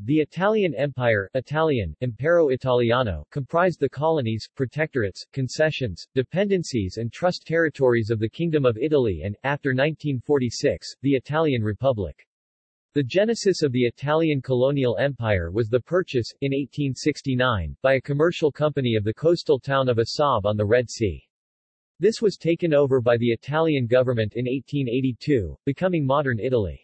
The Italian Empire Italian, Impero Italiano comprised the colonies, protectorates, concessions, dependencies and trust territories of the Kingdom of Italy and, after 1946, the Italian Republic. The genesis of the Italian colonial empire was the purchase, in 1869, by a commercial company of the coastal town of Asab on the Red Sea. This was taken over by the Italian government in 1882, becoming modern Italy.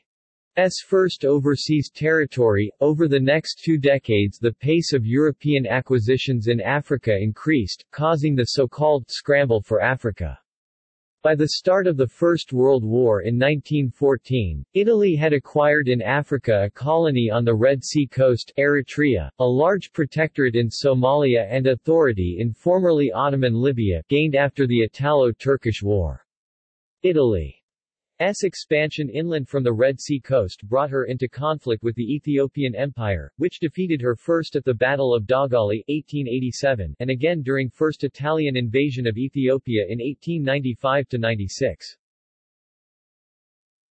First overseas territory. Over the next 2 decades the pace of European acquisitions in Africa increased, causing the so-called scramble for Africa. By the start of the First World War in 1914, Italy had acquired in Africa a colony on the Red Sea coast, Eritrea, a large protectorate in Somalia and authority in formerly Ottoman Libya, gained after the Italo-Turkish War. Italy's expansion inland from the Red Sea coast brought her into conflict with the Ethiopian Empire, which defeated her first at the Battle of Dogali 1887 and again during First Italian invasion of Ethiopia in 1895–96.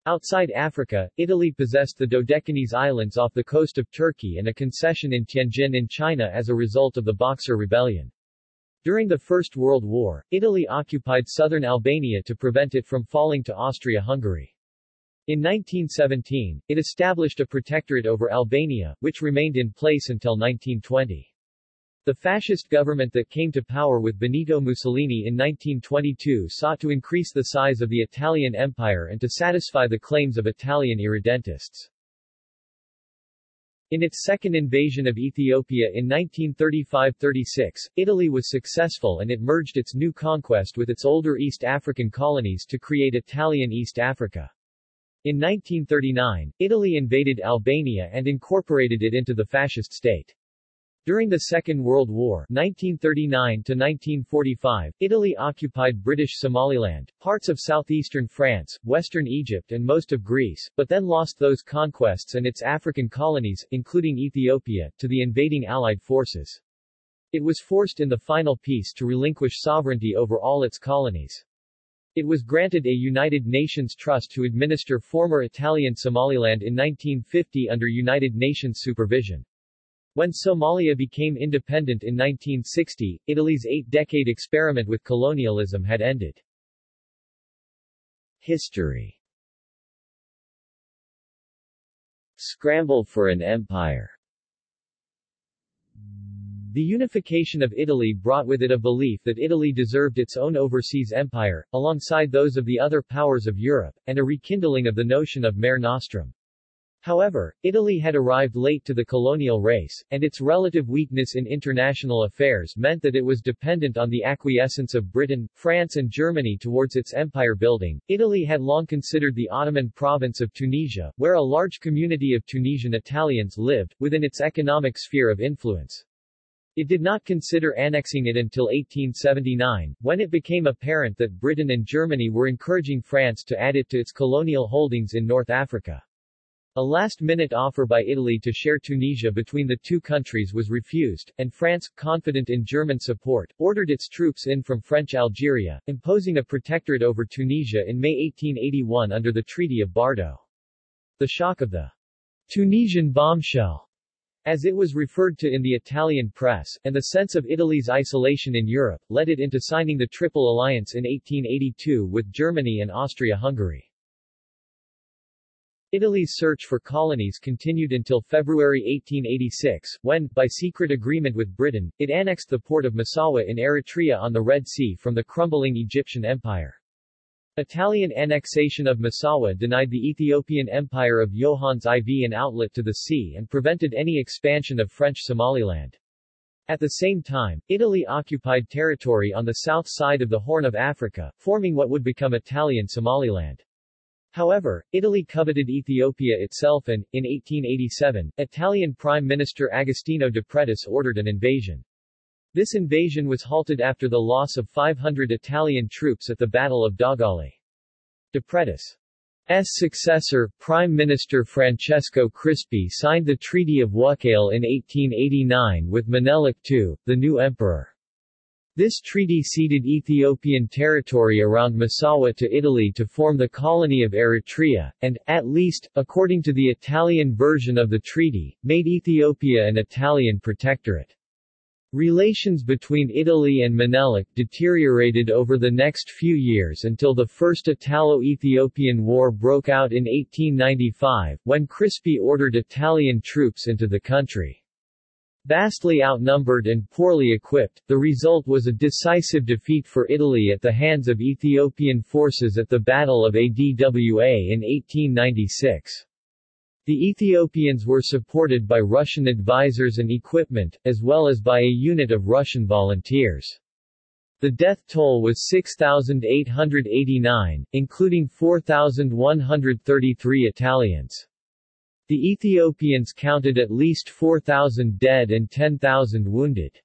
Outside Africa, Italy possessed the Dodecanese Islands off the coast of Turkey and a concession in Tianjin in China as a result of the Boxer Rebellion. During the First World War, Italy occupied southern Albania to prevent it from falling to Austria-Hungary. In 1917, it established a protectorate over Albania, which remained in place until 1920. The fascist government that came to power with Benito Mussolini in 1922 sought to increase the size of the Italian Empire and to satisfy the claims of Italian irredentists. In its second invasion of Ethiopia in 1935–36, Italy was successful and it merged its new conquest with its older East African colonies to create Italian East Africa. In 1939, Italy invaded Albania and incorporated it into the fascist state. During the Second World War 1939–1945, Italy occupied British Somaliland, parts of southeastern France, western Egypt and most of Greece, but then lost those conquests and its African colonies, including Ethiopia, to the invading Allied forces. It was forced in the final peace to relinquish sovereignty over all its colonies. It was granted a United Nations trust to administer former Italian Somaliland in 1950 under United Nations supervision. When Somalia became independent in 1960, Italy's 8-decade experiment with colonialism had ended. History. Scramble for an empire. The unification of Italy brought with it a belief that Italy deserved its own overseas empire, alongside those of the other powers of Europe, and a rekindling of the notion of mare nostrum. However, Italy had arrived late to the colonial race, and its relative weakness in international affairs meant that it was dependent on the acquiescence of Britain, France and Germany towards its empire building. Italy had long considered the Ottoman province of Tunisia, where a large community of Tunisian Italians lived, within its economic sphere of influence. It did not consider annexing it until 1879, when it became apparent that Britain and Germany were encouraging France to add it to its colonial holdings in North Africa. A last-minute offer by Italy to share Tunisia between the two countries was refused, and France, confident in German support, ordered its troops in from French Algeria, imposing a protectorate over Tunisia in May 1881 under the Treaty of Bardo. The shock of the Tunisian bombshell, as it was referred to in the Italian press, and the sense of Italy's isolation in Europe, led it into signing the Triple Alliance in 1882 with Germany and Austria-Hungary. Italy's search for colonies continued until February 1886, when, by secret agreement with Britain, it annexed the port of Massawa in Eritrea on the Red Sea from the crumbling Egyptian Empire. Italian annexation of Massawa denied the Ethiopian Empire of Johannes IV an outlet to the sea and prevented any expansion of French Somaliland. At the same time, Italy occupied territory on the south side of the Horn of Africa, forming what would become Italian Somaliland. However, Italy coveted Ethiopia itself and, in 1887, Italian Prime Minister Agostino de Pretis ordered an invasion. This invasion was halted after the loss of 500 Italian troops at the Battle of Dogali. De Pretis' successor, Prime Minister Francesco Crispi signed the Treaty of Wuchale in 1889 with Menelik II, the new emperor. This treaty ceded Ethiopian territory around Massawa to Italy to form the colony of Eritrea, and, at least, according to the Italian version of the treaty, made Ethiopia an Italian protectorate. Relations between Italy and Menelik deteriorated over the next few years until the First Italo-Ethiopian War broke out in 1895, when Crispi ordered Italian troops into the country. Vastly outnumbered and poorly equipped, the result was a decisive defeat for Italy at the hands of Ethiopian forces at the Battle of Adwa in 1896. The Ethiopians were supported by Russian advisors and equipment, as well as by a unit of Russian volunteers. The death toll was 6,889, including 4,133 Italians. The Ethiopians counted at least 4,000 dead and 10,000 wounded.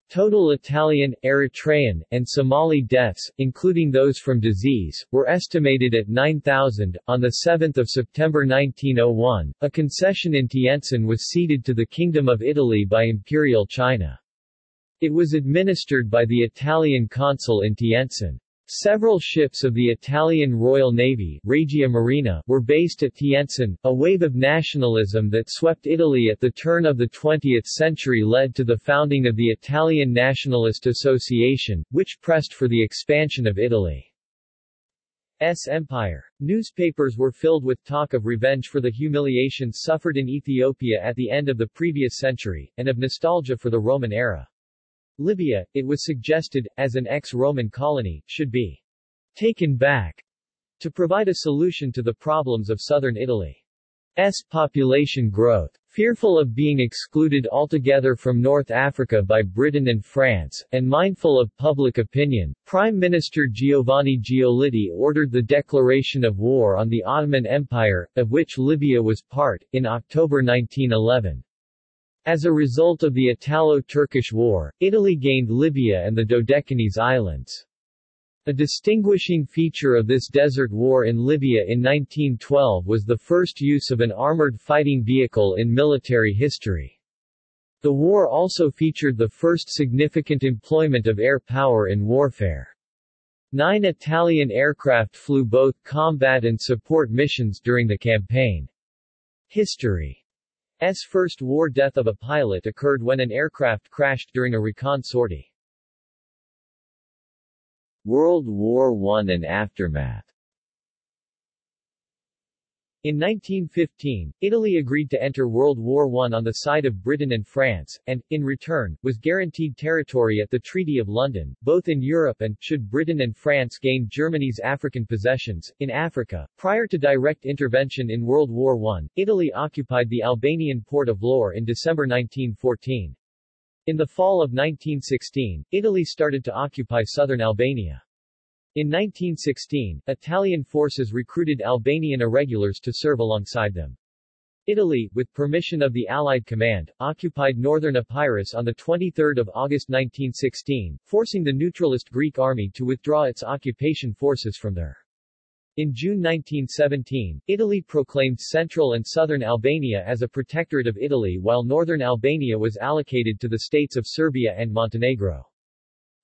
Total Italian, Eritrean, and Somali deaths, including those from disease, were estimated at 9,000. On 7 September 1901, a concession in Tientsin was ceded to the Kingdom of Italy by Imperial China. It was administered by the Italian consul in Tientsin. Several ships of the Italian Royal Navy, Regia Marina, were based at Tientsin. A wave of nationalism that swept Italy at the turn of the 20th century led to the founding of the Italian Nationalist Association, which pressed for the expansion of Italy's empire. Newspapers were filled with talk of revenge for the humiliations suffered in Ethiopia at the end of the previous century, and of nostalgia for the Roman era. Libya, it was suggested, as an ex-Roman colony, should be taken back to provide a solution to the problems of southern Italy's population growth. Fearful of being excluded altogether from North Africa by Britain and France, and mindful of public opinion, Prime Minister Giovanni Giolitti ordered the declaration of war on the Ottoman Empire, of which Libya was part, in October 1911. As a result of the Italo-Turkish War, Italy gained Libya and the Dodecanese Islands. A distinguishing feature of this desert war in Libya in 1912 was the first use of an armored fighting vehicle in military history. The war also featured the first significant employment of air power in warfare. 9 Italian aircraft flew both combat and support missions during the campaign. History's first war death of a pilot occurred when an aircraft crashed during a recon sortie. World War I and aftermath. In 1915, Italy agreed to enter World War I on the side of Britain and France, and, in return, was guaranteed territory at the Treaty of London, both in Europe and, should Britain and France gain Germany's African possessions, in Africa. Prior to direct intervention in World War I, Italy occupied the Albanian port of Vlorë in December 1914. In the fall of 1916, Italy started to occupy southern Albania. In 1916, Italian forces recruited Albanian irregulars to serve alongside them. Italy, with permission of the Allied command, occupied northern Epirus on 23 August 1916, forcing the neutralist Greek army to withdraw its occupation forces from there. In June 1917, Italy proclaimed central and southern Albania as a protectorate of Italy while northern Albania was allocated to the states of Serbia and Montenegro.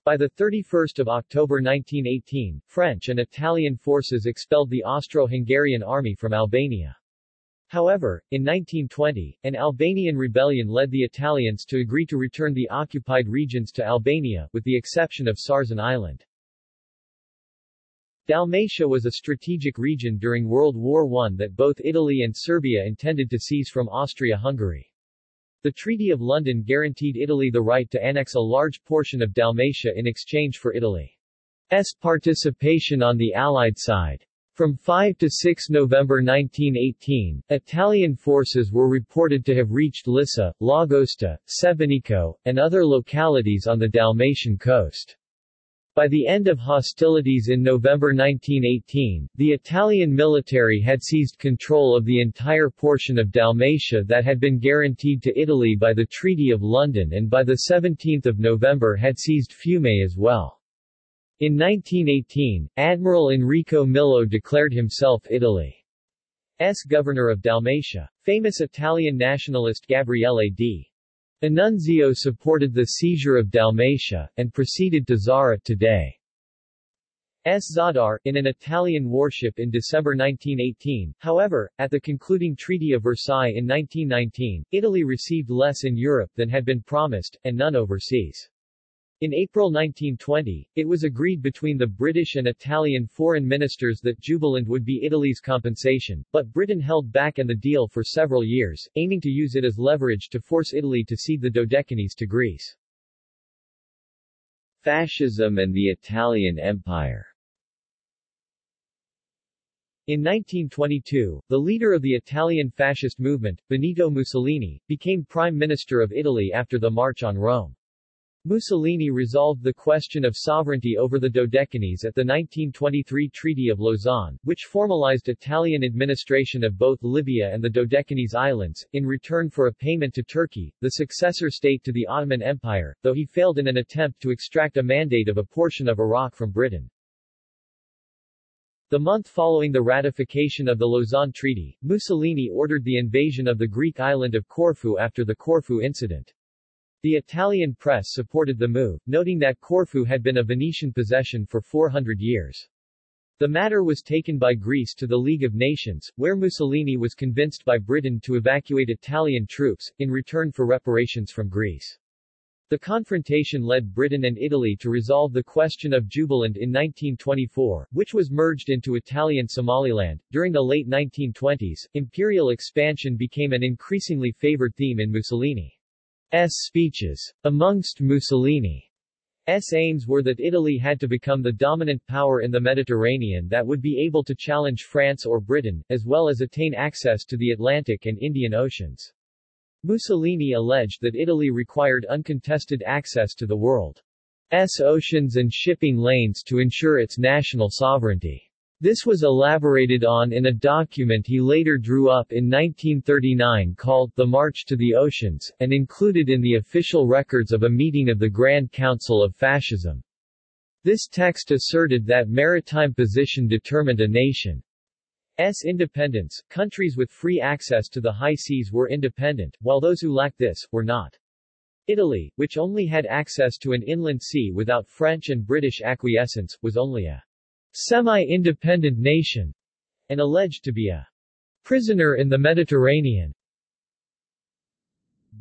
By 31 October 1918, French and Italian forces expelled the Austro-Hungarian army from Albania. However, in 1920, an Albanian rebellion led the Italians to agree to return the occupied regions to Albania, with the exception of Sarzan Island. Dalmatia was a strategic region during World War I that both Italy and Serbia intended to seize from Austria-Hungary. The Treaty of London guaranteed Italy the right to annex a large portion of Dalmatia in exchange for Italy's participation on the Allied side. From 5 to 6 November 1918, Italian forces were reported to have reached Lissa, Lagosta, Sebenico, and other localities on the Dalmatian coast. By the end of hostilities in November 1918, the Italian military had seized control of the entire portion of Dalmatia that had been guaranteed to Italy by the Treaty of London and by 17 November had seized Fiume as well. In 1918, Admiral Enrico Millo declared himself Italy's governor of Dalmatia. Famous Italian nationalist Gabriele D. Annunzio supported the seizure of Dalmatia, and proceeded to Zara today. Zadar, in an Italian warship in December 1918. However, at the concluding Treaty of Versailles in 1919, Italy received less in Europe than had been promised, and none overseas. In April 1920, it was agreed between the British and Italian foreign ministers that Jubaland would be Italy's compensation, but Britain held back on the deal for several years, aiming to use it as leverage to force Italy to cede the Dodecanese to Greece. Fascism and the Italian Empire. In 1922, the leader of the Italian fascist movement, Benito Mussolini, became Prime Minister of Italy after the March on Rome. Mussolini resolved the question of sovereignty over the Dodecanese at the 1923 Treaty of Lausanne, which formalized Italian administration of both Libya and the Dodecanese Islands, in return for a payment to Turkey, the successor state to the Ottoman Empire, though he failed in an attempt to extract a mandate of a portion of Iraq from Britain. The month following the ratification of the Lausanne Treaty, Mussolini ordered the invasion of the Greek island of Corfu after the Corfu incident. The Italian press supported the move, noting that Corfu had been a Venetian possession for 400 years. The matter was taken by Greece to the League of Nations, where Mussolini was convinced by Britain to evacuate Italian troops, in return for reparations from Greece. The confrontation led Britain and Italy to resolve the question of Jubaland in 1924, which was merged into Italian Somaliland. During the late 1920s, imperial expansion became an increasingly favored theme in Mussolini's speeches. Amongst Mussolini's aims were that Italy had to become the dominant power in the Mediterranean that would be able to challenge France or Britain, as well as attain access to the Atlantic and Indian Oceans. Mussolini alleged that Italy required uncontested access to the world's oceans and shipping lanes to ensure its national sovereignty. This was elaborated on in a document he later drew up in 1939 called The March to the Oceans, and included in the official records of a meeting of the Grand Council of Fascism. This text asserted that maritime position determined a nation's independence. Countries with free access to the high seas were independent, while those who lacked this, were not. Italy, which only had access to an inland sea without French and British acquiescence, was only a semi-independent nation, and alleged to be a prisoner in the Mediterranean.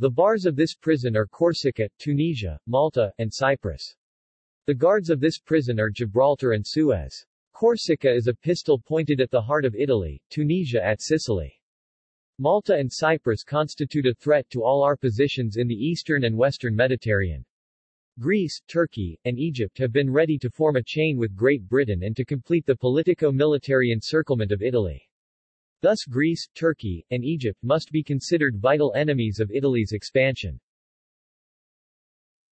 The bars of this prison are Corsica, Tunisia, Malta, and Cyprus. The guards of this prison are Gibraltar and Suez. Corsica is a pistol pointed at the heart of Italy, Tunisia at Sicily. Malta and Cyprus constitute a threat to all our positions in the eastern and western Mediterranean. Greece, Turkey, and Egypt have been ready to form a chain with Great Britain and to complete the politico-military encirclement of Italy. Thus Greece, Turkey, and Egypt must be considered vital enemies of Italy's expansion.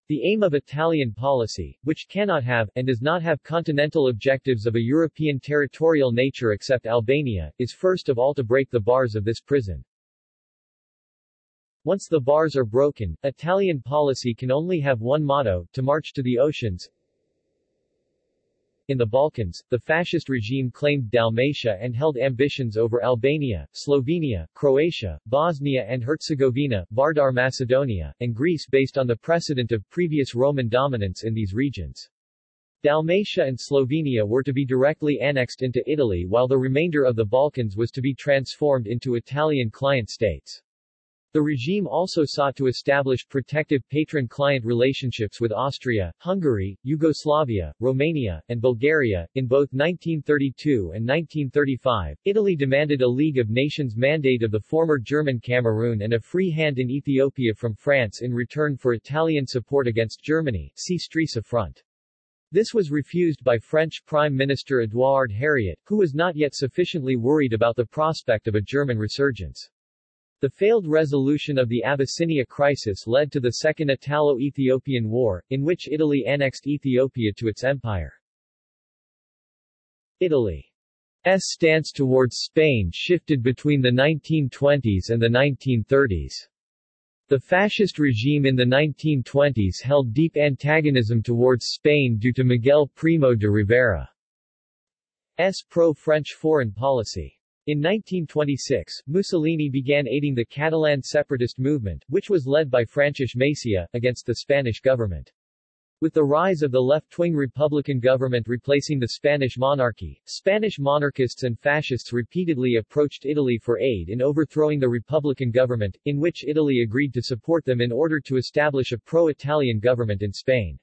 The aim of Italian policy, which cannot have, and does not have continental objectives of a European territorial nature except Albania, is first of all to break the bars of this prison. Once the bars are broken, Italian policy can only have one motto, to march to the oceans. In the Balkans, the fascist regime claimed Dalmatia and held ambitions over Albania, Slovenia, Croatia, Bosnia and Herzegovina, Vardar Macedonia, and Greece based on the precedent of previous Roman dominance in these regions. Dalmatia and Slovenia were to be directly annexed into Italy while the remainder of the Balkans was to be transformed into Italian client states. The regime also sought to establish protective patron-client relationships with Austria, Hungary, Yugoslavia, Romania, and Bulgaria. In both 1932 and 1935, Italy demanded a League of Nations mandate of the former German Cameroon and a free hand in Ethiopia from France in return for Italian support against Germany. See Stresa Front. This was refused by French Prime Minister Édouard Herriot, who was not yet sufficiently worried about the prospect of a German resurgence. The failed resolution of the Abyssinia crisis led to the Second Italo-Ethiopian War, in which Italy annexed Ethiopia to its empire. Italy's stance towards Spain shifted between the 1920s and the 1930s. The fascist regime in the 1920s held deep antagonism towards Spain due to Miguel Primo de Rivera's pro-French foreign policy. In 1926, Mussolini began aiding the Catalan separatist movement, which was led by Francis Macià, against the Spanish government. With the rise of the left-wing Republican government replacing the Spanish monarchy, Spanish monarchists and fascists repeatedly approached Italy for aid in overthrowing the Republican government, in which Italy agreed to support them in order to establish a pro-Italian government in Spain.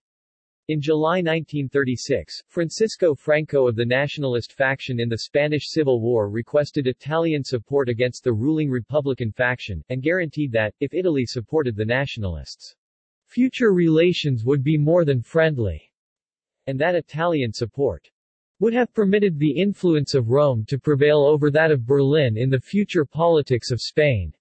In July 1936, Francisco Franco of the nationalist faction in the Spanish Civil War requested Italian support against the ruling Republican faction, and guaranteed that, if Italy supported the nationalists, future relations would be more than friendly, and that Italian support would have permitted the influence of Rome to prevail over that of Berlin in the future politics of Spain.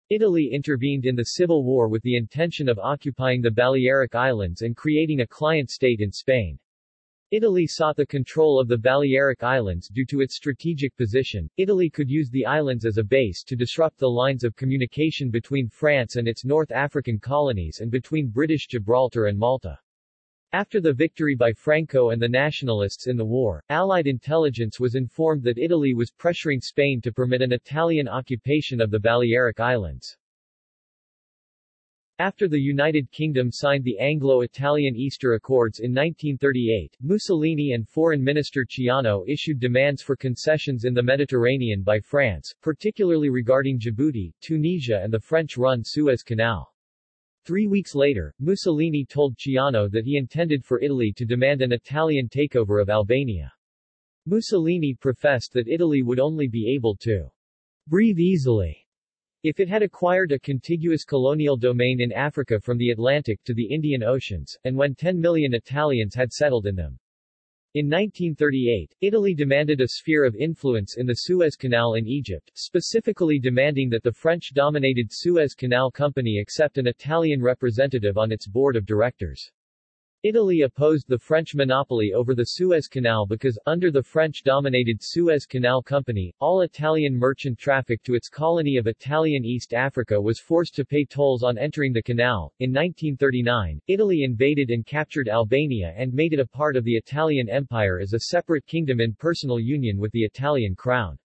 Italy intervened in the Civil War with the intention of occupying the Balearic Islands and creating a client state in Spain. Italy sought the control of the Balearic Islands due to its strategic position. Italy could use the islands as a base to disrupt the lines of communication between France and its North African colonies and between British Gibraltar and Malta. After the victory by Franco and the nationalists in the war, Allied intelligence was informed that Italy was pressuring Spain to permit an Italian occupation of the Balearic Islands. After the United Kingdom signed the Anglo-Italian Easter Accords in 1938, Mussolini and Foreign Minister Ciano issued demands for concessions in the Mediterranean by France, particularly regarding Djibouti, Tunisia and the French-run Suez Canal. 3 weeks later, Mussolini told Ciano that he intended for Italy to demand an Italian takeover of Albania. Mussolini professed that Italy would only be able to breathe easily if it had acquired a contiguous colonial domain in Africa from the Atlantic to the Indian Oceans, and when 10 million Italians had settled in them. In 1938, Italy demanded a sphere of influence in the Suez Canal in Egypt, specifically demanding that the French-dominated Suez Canal Company accept an Italian representative on its board of directors. Italy opposed the French monopoly over the Suez Canal because, under the French-dominated Suez Canal Company, all Italian merchant traffic to its colony of Italian East Africa was forced to pay tolls on entering the canal. In 1939, Italy invaded and captured Albania and made it a part of the Italian Empire as a separate kingdom in personal union with the Italian crown.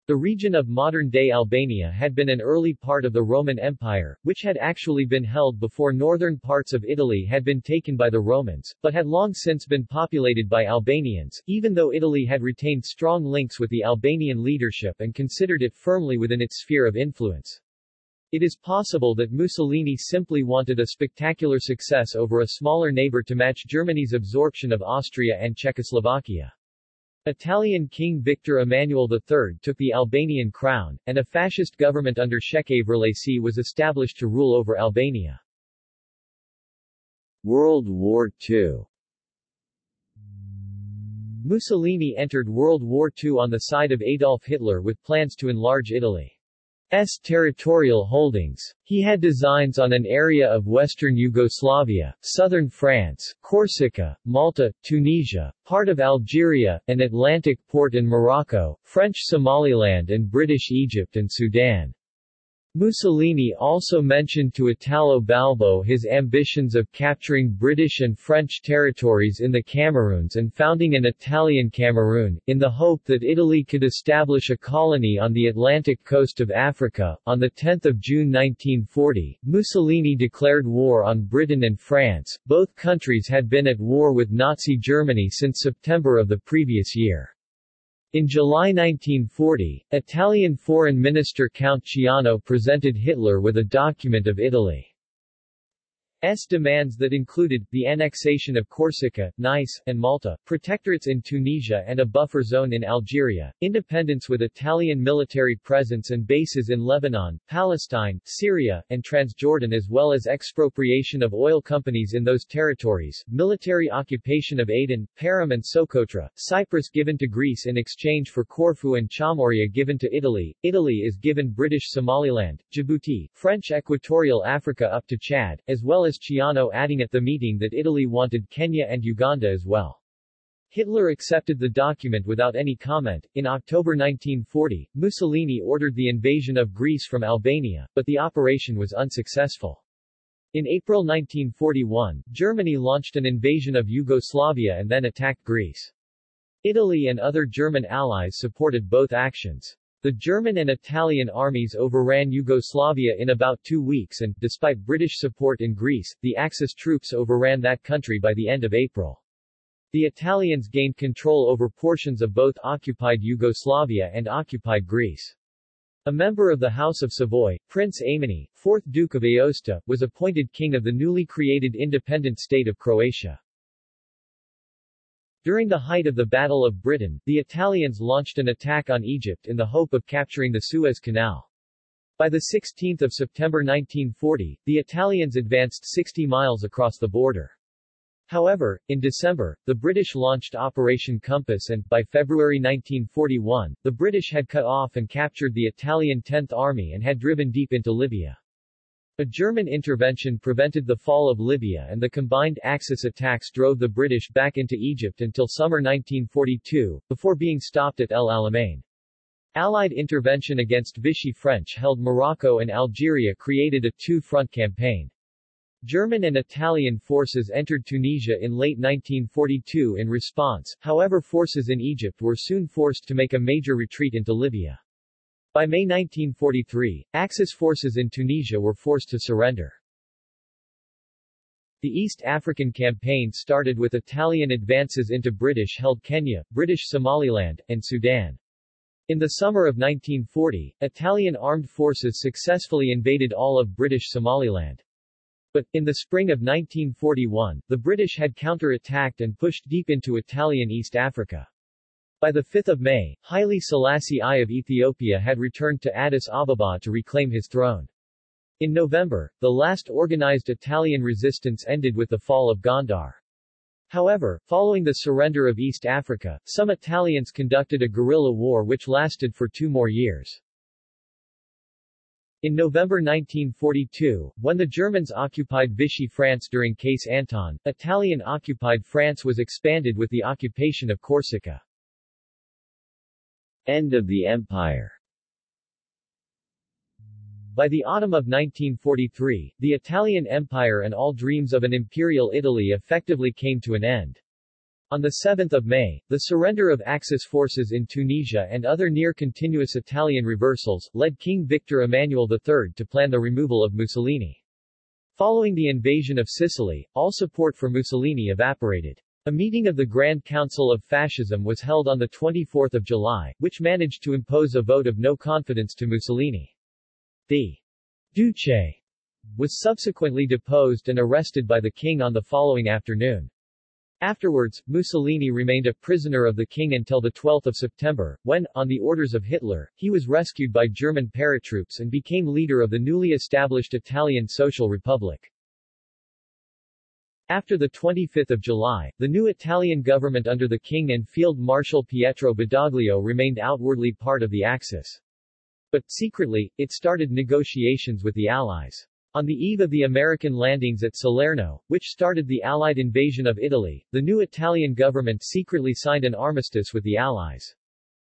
The region of modern-day Albania had been an early part of the Roman Empire, which had actually been held before northern parts of Italy had been taken by the Romans, but had long since been populated by Albanians, even though Italy had retained strong links with the Albanian leadership and considered it firmly within its sphere of influence. It is possible that Mussolini simply wanted a spectacular success over a smaller neighbor to match Germany's absorption of Austria and Czechoslovakia. Italian King Victor Emmanuel III took the Albanian crown, and a fascist government under Shqevërlesi was established to rule over Albania. World War II. Mussolini entered World War II on the side of Adolf Hitler with plans to enlarge Italy's territorial holdings. He had designs on an area of western Yugoslavia, southern France, Corsica, Malta, Tunisia, part of Algeria, an Atlantic port in Morocco, French Somaliland and British Egypt and Sudan. Mussolini also mentioned to Italo Balbo his ambitions of capturing British and French territories in the Cameroons and founding an Italian Cameroon, in the hope that Italy could establish a colony on the Atlantic coast of Africa. On 10 June 1940, Mussolini declared war on Britain and France. Both countries had been at war with Nazi Germany since September of the previous year. In July 1940, Italian Foreign Minister Count Ciano presented Hitler with a document of Italy's demands that included, the annexation of Corsica, Nice, and Malta, protectorates in Tunisia and a buffer zone in Algeria, independence with Italian military presence and bases in Lebanon, Palestine, Syria, and Transjordan, as well as expropriation of oil companies in those territories, military occupation of Aden, Param and Socotra, Cyprus given to Greece in exchange for Corfu and Chamoria given to Italy. Italy is given British Somaliland, Djibouti, French Equatorial Africa up to Chad, as well as Ciano adding at the meeting that Italy wanted Kenya and Uganda as well. Hitler accepted the document without any comment. In October 1940, Mussolini ordered the invasion of Greece from Albania, but the operation was unsuccessful. In April 1941, Germany launched an invasion of Yugoslavia and then attacked Greece. Italy and other German allies supported both actions. The German and Italian armies overran Yugoslavia in about 2 weeks and, despite British support in Greece, the Axis troops overran that country by the end of April. The Italians gained control over portions of both occupied Yugoslavia and occupied Greece. A member of the House of Savoy, Prince Amenei, 4th Duke of Aosta, was appointed king of the newly created independent state of Croatia. During the height of the Battle of Britain, the Italians launched an attack on Egypt in the hope of capturing the Suez Canal. By 16 September 1940, the Italians advanced 60 miles across the border. However, in December, the British launched Operation Compass and, by February 1941, the British had cut off and captured the Italian 10th Army and had driven deep into Libya. A German intervention prevented the fall of Libya and the combined Axis attacks drove the British back into Egypt until summer 1942, before being stopped at El Alamein. Allied intervention against Vichy French-held Morocco and Algeria created a two-front campaign. German and Italian forces entered Tunisia in late 1942 in response, however forces in Egypt were soon forced to make a major retreat into Libya. By May 1943, Axis forces in Tunisia were forced to surrender. The East African Campaign started with Italian advances into British-held Kenya, British Somaliland, and Sudan. In the summer of 1940, Italian armed forces successfully invaded all of British Somaliland. But, in the spring of 1941, the British had counter-attacked and pushed deep into Italian East Africa. By 5 May, Haile Selassie I of Ethiopia had returned to Addis Ababa to reclaim his throne. In November, the last organized Italian resistance ended with the fall of Gondar. However, following the surrender of East Africa, some Italians conducted a guerrilla war which lasted for 2 more years. In November 1942, when the Germans occupied Vichy France during Case Anton, Italian-occupied France was expanded with the occupation of Corsica. End of the empire. By the autumn of 1943, the Italian Empire and all dreams of an imperial Italy effectively came to an end. On 7 May, the surrender of Axis forces in Tunisia and other near-continuous Italian reversals, led King Victor Emmanuel III to plan the removal of Mussolini. Following the invasion of Sicily, all support for Mussolini evaporated. A meeting of the Grand Council of Fascism was held on 24 July, which managed to impose a vote of no confidence to Mussolini. The Duce was subsequently deposed and arrested by the king on the following afternoon. Afterwards, Mussolini remained a prisoner of the king until 12 September, when, on the orders of Hitler, he was rescued by German paratroops and became leader of the newly established Italian Social Republic. After 25 July, the new Italian government under the king and Field Marshal Pietro Badoglio remained outwardly part of the Axis. But, secretly, it started negotiations with the Allies. On the eve of the American landings at Salerno, which started the Allied invasion of Italy, the new Italian government secretly signed an armistice with the Allies.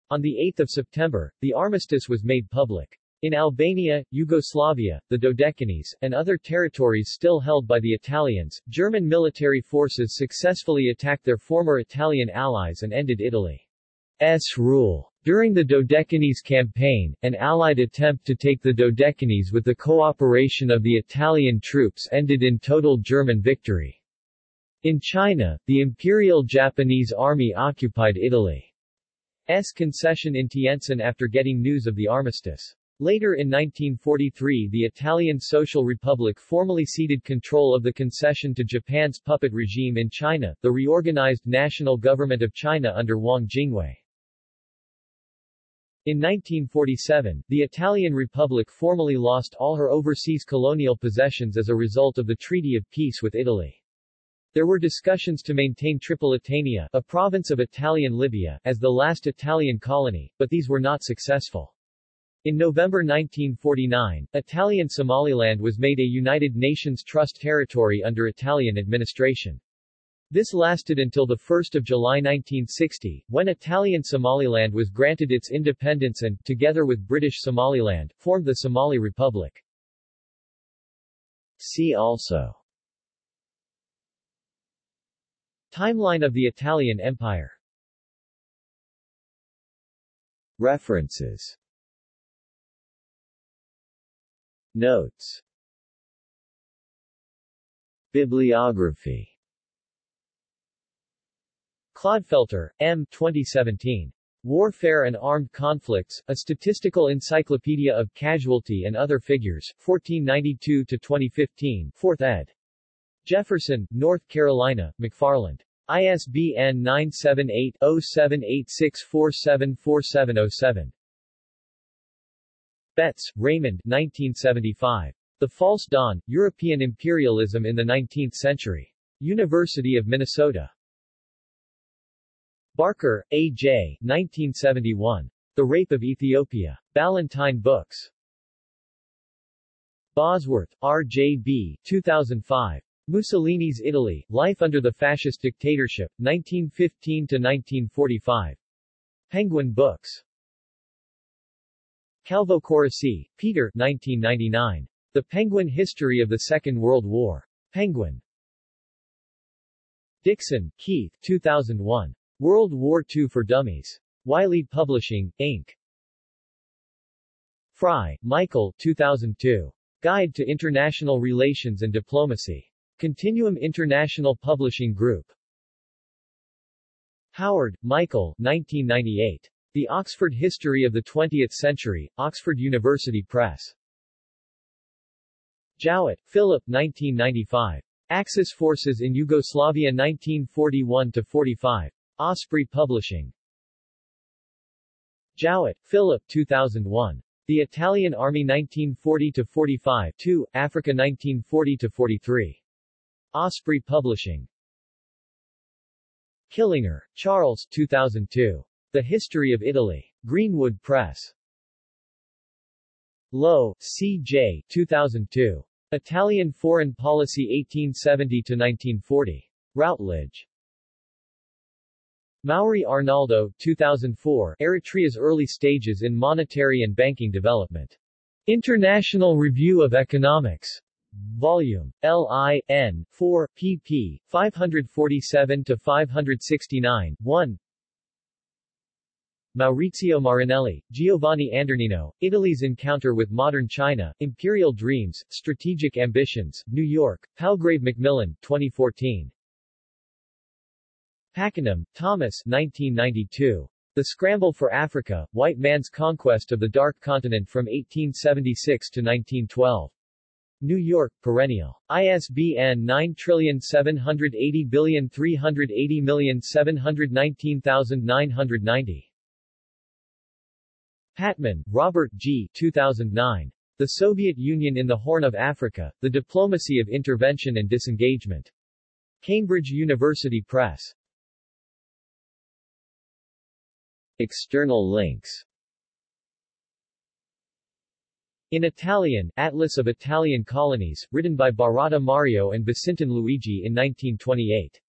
On 8 September, the armistice was made public. In Albania, Yugoslavia, the Dodecanese, and other territories still held by the Italians, German military forces successfully attacked their former Italian allies and ended Italy's rule. During the Dodecanese campaign, an Allied attempt to take the Dodecanese with the cooperation of the Italian troops ended in total German victory. In China, the Imperial Japanese Army occupied Italy's concession in Tientsin after getting news of the armistice. Later in 1943, the Italian Social Republic formally ceded control of the concession to Japan's puppet regime in China, the reorganized National Government of China under Wang Jingwei. In 1947, the Italian Republic formally lost all her overseas colonial possessions as a result of the Treaty of Peace with Italy. There were discussions to maintain Tripolitania, a province of Italian Libya, as the last Italian colony, but these were not successful. In November 1949, Italian Somaliland was made a United Nations Trust territory under Italian administration. This lasted until 1 July 1960, when Italian Somaliland was granted its independence and, together with British Somaliland, formed the Somali Republic. See also: Timeline of the Italian Empire. References. Notes. Bibliography. Clodfelter, M. 2017. Warfare and Armed Conflicts, A Statistical Encyclopedia of Casualty and Other Figures, 1492-2015, 4th ed. Jefferson, North Carolina, McFarland. ISBN 978-0786474707. Betts, Raymond 1975. The False Dawn, European Imperialism in the 19th Century. University of Minnesota. Barker, A. J. 1971. The Rape of Ethiopia. Ballantine Books. Bosworth, R. J. B. 2005. Mussolini's Italy, Life Under the Fascist Dictatorship, 1915-1945. Penguin Books. Calvo Corisi, Peter 1999. The Penguin History of the Second World War. Penguin. Dixon, Keith 2001. World War II for Dummies. Wiley Publishing, Inc. Fry, Michael 2002. Guide to International Relations and Diplomacy. Continuum International Publishing Group. Howard, Michael 1998. The Oxford History of the Twentieth Century, Oxford University Press. Jowett, Philip 1995. Axis Forces in Yugoslavia 1941-45. Osprey Publishing. Jowett, Philip 2001. The Italian Army 1940-45 2, Africa 1940-43. Osprey Publishing. Killinger, Charles 2002. The History of Italy. Greenwood Press. Lowe, C.J. 2002. Italian Foreign Policy 1870-1940. Routledge. Mauri Arnaldo 2004. Eritrea's Early Stages in Monetary and Banking Development. International Review of Economics. Volume. L.I.N. 4, pp. 547-569, 1. Maurizio Marinelli, Giovanni Andernino, Italy's Encounter with Modern China, Imperial Dreams, Strategic Ambitions, New York, Palgrave Macmillan, 2014. Pakenham, Thomas 1992. The Scramble for Africa, White Man's Conquest of the Dark Continent from 1876 to 1912. New York, Perennial. ISBN 9780380719990. Patman, Robert G. 2009. The Soviet Union in the Horn of Africa, The Diplomacy of Intervention and Disengagement. Cambridge University Press. External links. In Italian, Atlas of Italian Colonies, written by Baratta Mario and Vicintin Luigi in 1928.